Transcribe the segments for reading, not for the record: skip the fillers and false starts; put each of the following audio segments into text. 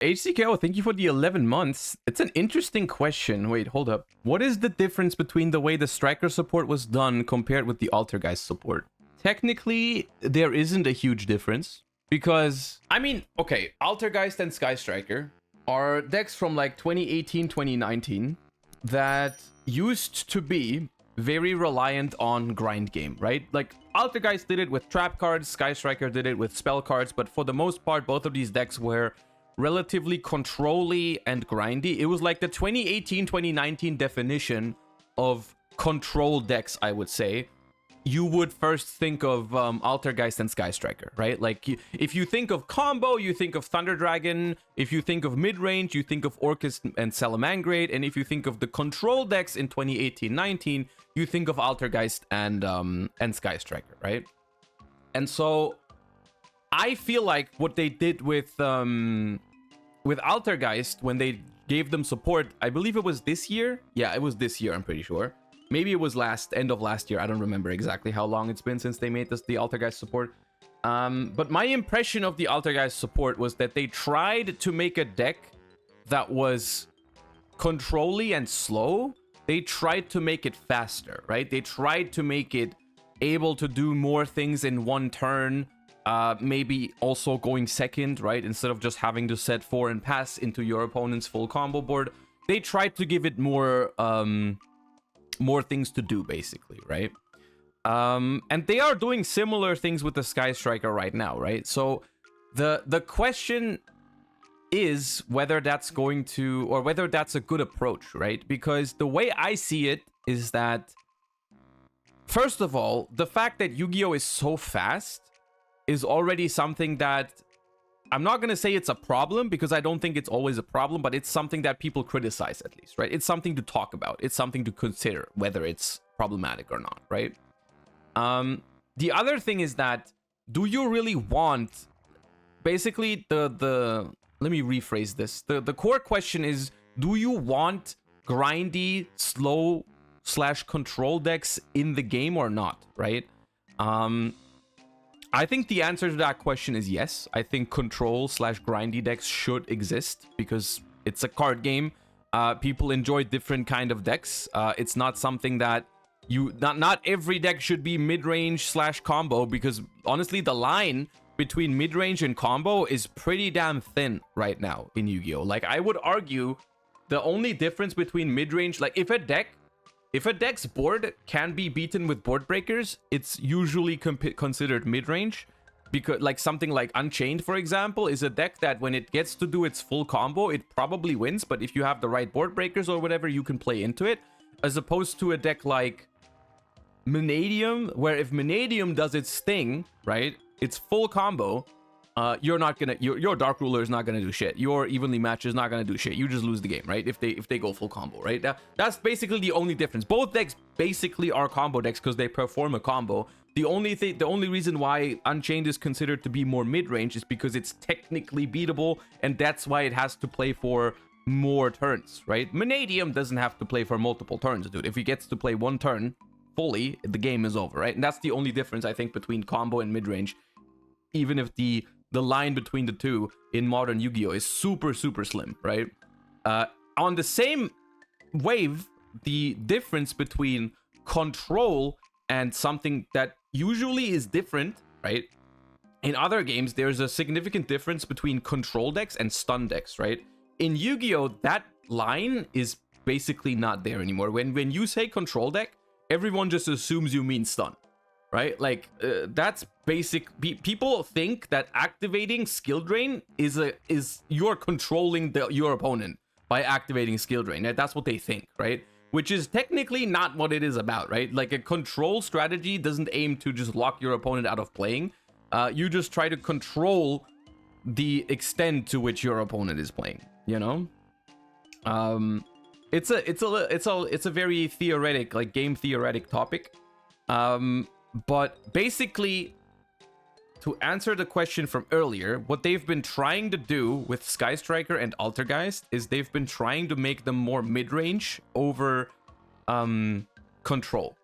HCKO, thank you for the 11 months. It's an interesting question. Wait, hold up. What is the difference between the way the Striker support was done compared with the Altergeist support? Technically, there isn't a huge difference because, I mean, okay, Altergeist and Sky Striker are decks from like 2018, 2019 that used to be very reliant on grind game, right? Like, Altergeist did it with trap cards, Sky Striker did it with spell cards, but for the most part, both of these decks were relatively control-y and grindy. It was like the 2018-2019 definition of control decks, I would say. You would first think of Altergeist and Sky Striker, right? Like, if you think of combo, you think of Thunder Dragon. If you think of mid-range, you think of Orcus and Salamangreat. And if you think of the control decks in 2018-19, you think of Altergeist and Sky Striker, right? And so I feel like what they did with Altergeist when they gave them support, I believe it was this year. Yeah, it was this year, I'm pretty sure. Maybe it was end of last year. I don't remember exactly how long it's been since they made the Altergeist support. But my impression of the Altergeist support was that they tried to make a deck that was control-y and slow. They tried to make it faster, right? They tried to make it able to do more things in one turn. Maybe also going second, right? Instead of just having to set 4 and pass into your opponent's full combo board. They tried to give it more things to do, basically, right? And they are doing similar things with the Sky Striker right now, right? So the question is whether that's going to, or whether that's a good approach, right? Because the way I see it is that, first of all, the fact that Yu-Gi-Oh is so fast is already something that, I'm not going to say it's a problem, because I don't think it's always a problem, but it's something that people criticize, at least, right? It's something to talk about. It's something to consider, whether it's problematic or not, right? The other thing is that, do you really want, basically, let me rephrase this. The core question is, do you want grindy, slow / control decks in the game or not, right? I think the answer to that question is yes. I think control / grindy decks should exist because it's a card game. People enjoy different kind of decks. It's not something that not every deck should be mid-range / combo, because honestly, the line between mid-range and combo is pretty damn thin right now in Yu-Gi-Oh! Like, I would argue the only difference between mid-range, like if a deck's board can be beaten with board breakers, it's usually considered mid-range. Because, like, something like Unchained, for example, is a deck that when it gets to do its full combo, it probably wins. But if you have the right board breakers or whatever, you can play into it. As opposed to a deck like Mannadium, where if Mannadium does its thing, right, its full combo, you're not gonna, your Dark Ruler is not gonna do shit. Your Evenly Match is not gonna do shit. You just lose the game, right? If they go full combo, right? That's basically the only difference. Both decks basically are combo decks because they perform a combo. The only reason why Unchained is considered to be more mid-range is because it's technically beatable, and that's why it has to play for more turns, right? Mannadium doesn't have to play for multiple turns, dude. If he gets to play one turn fully, the game is over, right? And that's the only difference, I think, between combo and mid-range. Even if the line between the two in modern Yu-Gi-Oh! Is super, super slim, right? On the same wave, the difference between control and something that usually is different, right? In other games, there's a significant difference between control decks and stun decks, right? In Yu-Gi-Oh!, that line is basically not there anymore. When you say control deck, everyone just assumes you mean stun. Right? Like, that's basic. People think that activating skill drain is you're controlling your opponent by activating skill drain. That's what they think, right? Which is technically not what it is about, right? Like, a control strategy doesn't aim to just lock your opponent out of playing. You just try to control the extent to which your opponent is playing, you know? It's a very theoretic, like, game theoretic topic. But basically, to answer the question from earlier, what they've been trying to do with Sky Striker and Altergeist is they've been trying to make them more mid-range over control.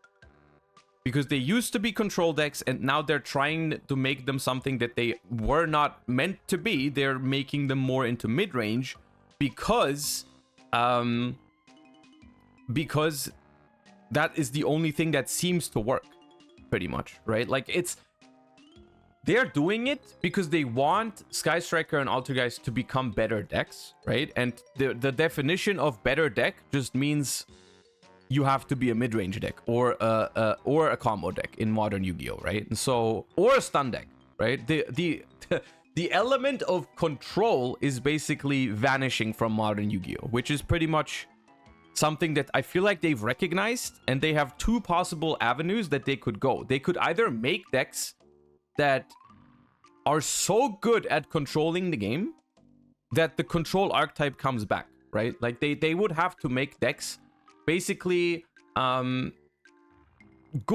because they used to be control decks and now they're trying to make them something that they were not meant to be. They're making them more into mid-range because that is the only thing that seems to work, pretty much, right? Like, they're doing it because they want Sky Striker and Altergeist to become better decks, right? And the definition of better deck just means you have to be a mid-range deck or a combo deck in modern Yu-Gi-Oh, right? And so, or a stun deck, right? The element of control is basically vanishing from modern Yu-Gi-Oh, which is pretty much something that I feel like they've recognized, and they have two possible avenues that they could go. They could either make decks that are so good at controlling the game that the control archetype comes back, right? Like they would have to make decks basically good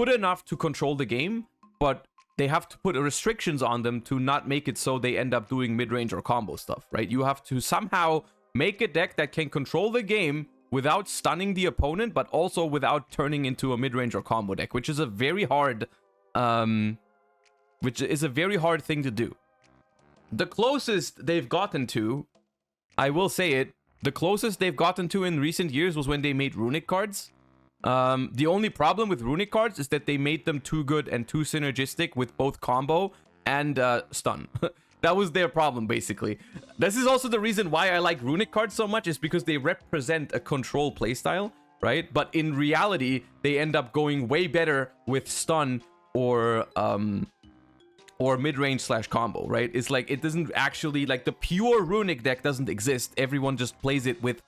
enough to control the game, but they have to put restrictions on them to not make it so they end up doing mid-range or combo stuff, right? You have to somehow make a deck that can control the game without stunning the opponent, but also without turning into a mid-range or combo deck, which is a very hard thing to do. The closest they've gotten to, I will say it, the closest they've gotten to in recent years was when they made runic cards. The only problem with runic cards is that they made them too good and too synergistic with both combo and stun. That was their problem, basically. This is also the reason why I like runic cards so much, is because they represent a control playstyle, right? But in reality, they end up going way better with stun or mid-range / combo, right? It's like, it doesn't actually, like, the pure runic deck doesn't exist. Everyone just plays it with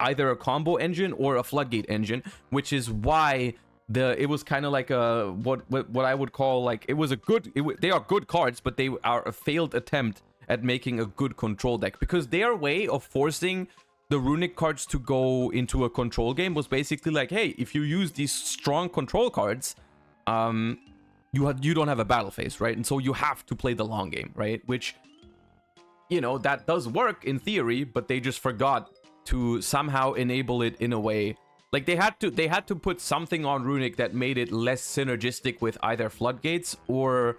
either a combo engine or a floodgate engine, which is why it was kind of like a what I would call, like, it was a good, they are good cards, but they are a failed attempt at making a good control deck, because their way of forcing the runic cards to go into a control game was basically like, hey, if you use these strong control cards, you don't have a battle phase, right? And so you have to play the long game, right? Which, you know, that does work in theory, but they just forgot to somehow enable it in a way. Like, they had to put something on runic that made it less synergistic with either floodgates or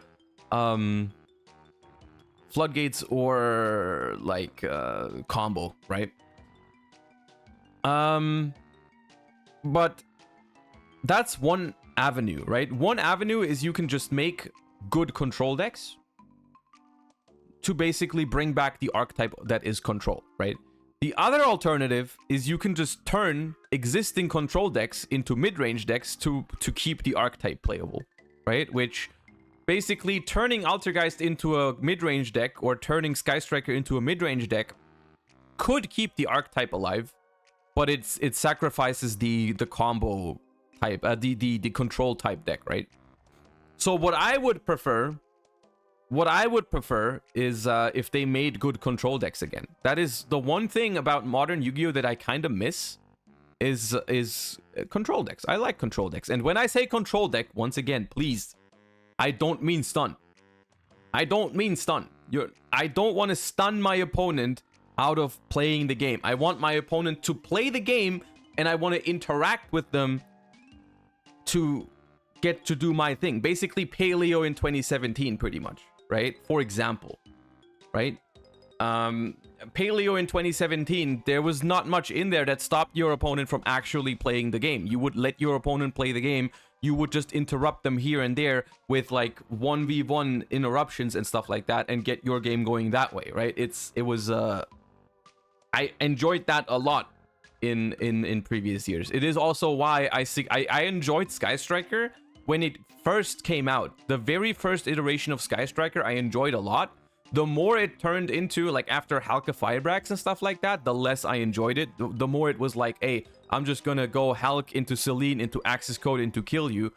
like combo, right? But that's one avenue, right? One avenue is you can just make good control decks to basically bring back the archetype that is control, right? The other alternative is you can just turn existing control decks into mid-range decks to keep the archetype playable, right? Which basically, turning Altergeist into a mid-range deck or turning Sky Striker into a mid-range deck could keep the archetype alive, but it sacrifices the combo type, the control type deck, right? So what I would prefer is if they made good control decks again. That is the one thing about modern Yu-Gi-Oh that I kind of miss, is control decks. I like control decks. And when I say control deck, once again, please, I don't mean stun. I don't mean stun. I don't want to stun my opponent out of playing the game. I want my opponent to play the game, and I want to interact with them to get to do my thing. Basically, Paleo in 2017, pretty much. Right? For example, right? Paleo in 2017, there was not much in there that stopped your opponent from actually playing the game. You would let your opponent play the game. You would just interrupt them here and there with like 1v1 interruptions and stuff like that, and get your game going that way, right? I enjoyed that a lot in previous years. It is also why I enjoyed Sky Striker when it first came out. The very first iteration of Sky Striker I enjoyed a lot. The more it turned into, like, after Halka Firebrax and stuff like that, the less I enjoyed it. The more it was like, hey, I'm just gonna go Hulk into Celine, into Axis Code, into Kill You.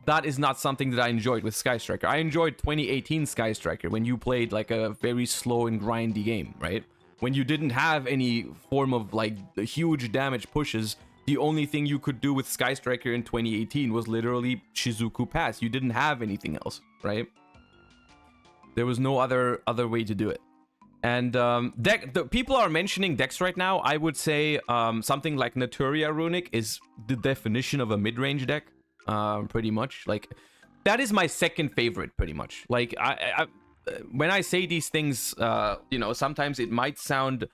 That is not something that I enjoyed with Sky Striker. I enjoyed 2018 Sky Striker, when you played like a very slow and grindy game, right? When you didn't have any form of like the huge damage pushes. The only thing you could do with Sky Striker in 2018 was literally Shizuku Pass. You didn't have anything else, right? There was no other way to do it. And the people are mentioning decks right now. I would say something like Naturia Runic is the definition of a mid-range deck. pretty much. Like, that is my second favorite, pretty much. Like, when I say these things, you know, sometimes it might sound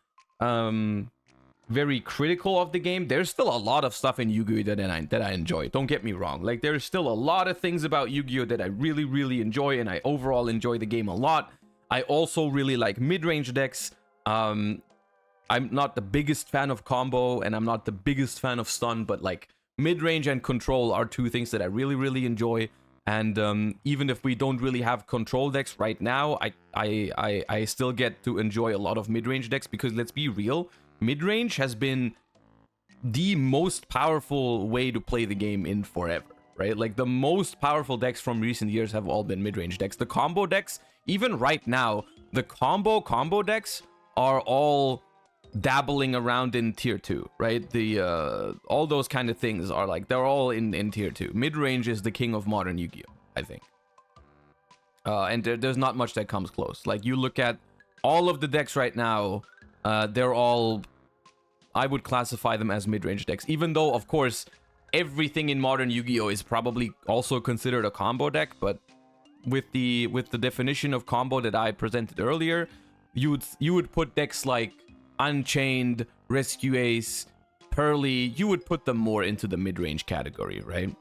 very critical of the game. There's still a lot of stuff in Yu-Gi-Oh that I enjoy. Don't get me wrong. Like, there's still a lot of things about Yu-Gi-Oh that I really, really enjoy, and I overall enjoy the game a lot. I also really like mid-range decks. I'm not the biggest fan of combo, and I'm not the biggest fan of stun, but like mid-range and control are two things that I really, really enjoy. And even if we don't really have control decks right now, I still get to enjoy a lot of mid-range decks, because let's be real, mid-range has been the most powerful way to play the game in forever, right? Like, the most powerful decks from recent years have all been mid-range decks. The combo decks, even right now, the combo decks are all dabbling around in tier 2, right? The all those kind of things are like, they're all in tier 2. Mid-range is the king of modern Yu-Gi-Oh, I think. And there's not much that comes close. Like, you look at all of the decks right now, they're all, I would classify them as mid-range decks, even though, of course, everything in modern Yu-Gi-Oh is probably also considered a combo deck. But with the definition of combo that I presented earlier, you would put decks like Unchained, Rescue Ace, Pearly, you would put them more into the mid-range category, right?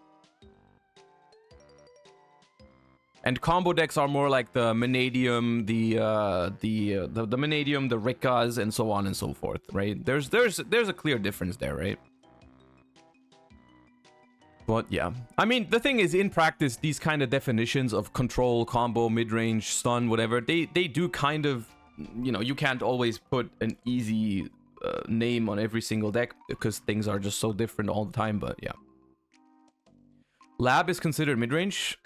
And combo decks are more like the Manadium, the Manadium, the Rikas, and so on and so forth, right? There's a clear difference there, right? But yeah, I mean, the thing is, in practice, these kind of definitions of control, combo, mid-range, stun, whatever, they do kind of, you know, you can't always put an easy name on every single deck, because things are just so different all the time. But yeah, Lab is considered mid-range.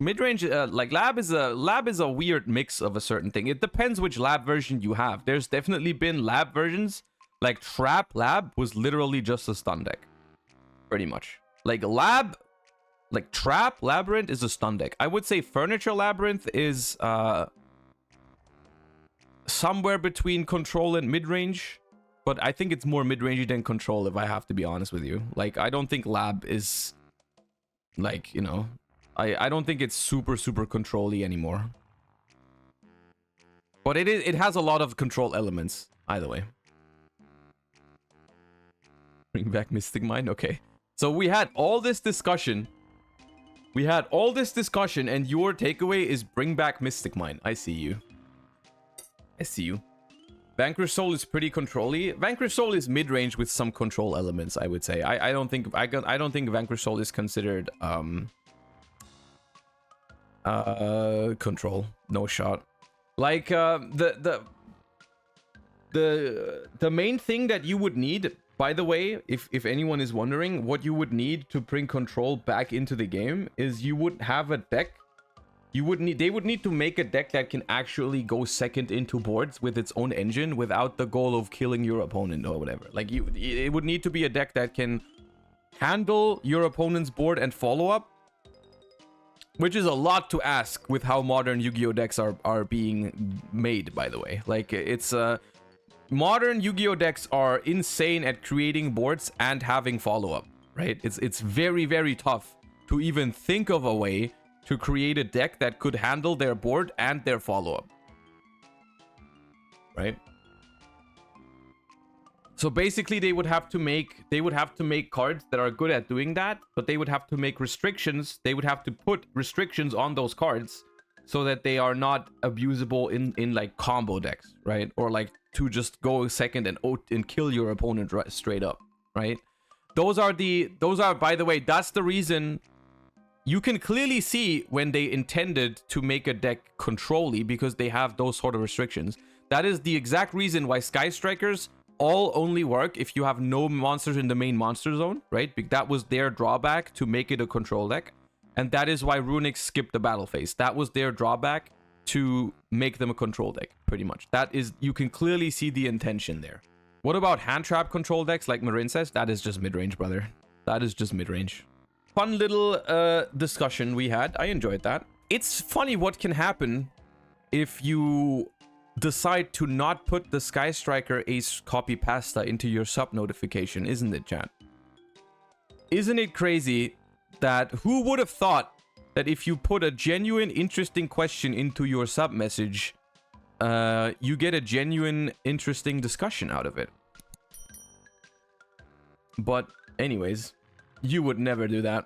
Mid-range, like lab is a weird mix of a certain thing. It depends which lab version you have. There's definitely been lab versions, like Trap Lab was literally just a stun deck, pretty much. Like lab, like Trap Labyrinth is a stun deck. I would say Furniture Labyrinth is somewhere between control and mid-range, but I think it's more mid-range than control, if I have to be honest with you. Like, I don't think lab is, like, you know, I don't think it's super control-y anymore. But it has a lot of control elements, either way. Bring back Mystic Mine? Okay. So we had all this discussion. And your takeaway is bring back Mystic Mine. I see you. Vanquish Soul is pretty control-y. Vanquish Soul is mid-range with some control elements, I would say. I don't think Vanquish Soul is considered control. No shot. Like the main thing that you would need, by the way, if anyone is wondering, what you would need to bring control back into the game is you would have a deck. They would need to make a deck that can actually go second into boards with its own engine without the goal of killing your opponent or whatever. Like, it would need to be a deck that can handle your opponent's board and follow up, which is a lot to ask with how modern Yu-Gi-Oh decks are being made, by the way. Like, it's modern Yu-Gi-Oh decks are insane at creating boards and having follow-up, right? It's very tough to even think of a way to create a deck that could handle their board and their follow-up, right? So basically, they would have to make cards that are good at doing that, but they would have to make restrictions. They would have to put restrictions on those cards so that they are not abusable in like combo decks, right? Or like to just go second and kill your opponent straight up, right? Those are, by the way, that's the reason. You can clearly see when they intended to make a deck control-y, because they have those sort of restrictions. That is the exact reason why Sky Strikers all only work if you have no monsters in the main monster zone, right? That was their drawback to make it a control deck. And that is why Runics skipped the battle phase. That was their drawback to make them a control deck, pretty much. That is, you can clearly see the intention there. What about hand trap control decks like Marin says? That is just mid-range, brother. That is just mid-range. Fun little discussion we had. I enjoyed that. It's funny what can happen if you decide to not put the Sky Striker Ace copy pasta into your sub notification, isn't it, chat? Isn't it crazy that who would have thought that if you put a genuine, interesting question into your sub message, you get a genuine, interesting discussion out of it. But anyways, you would never do that.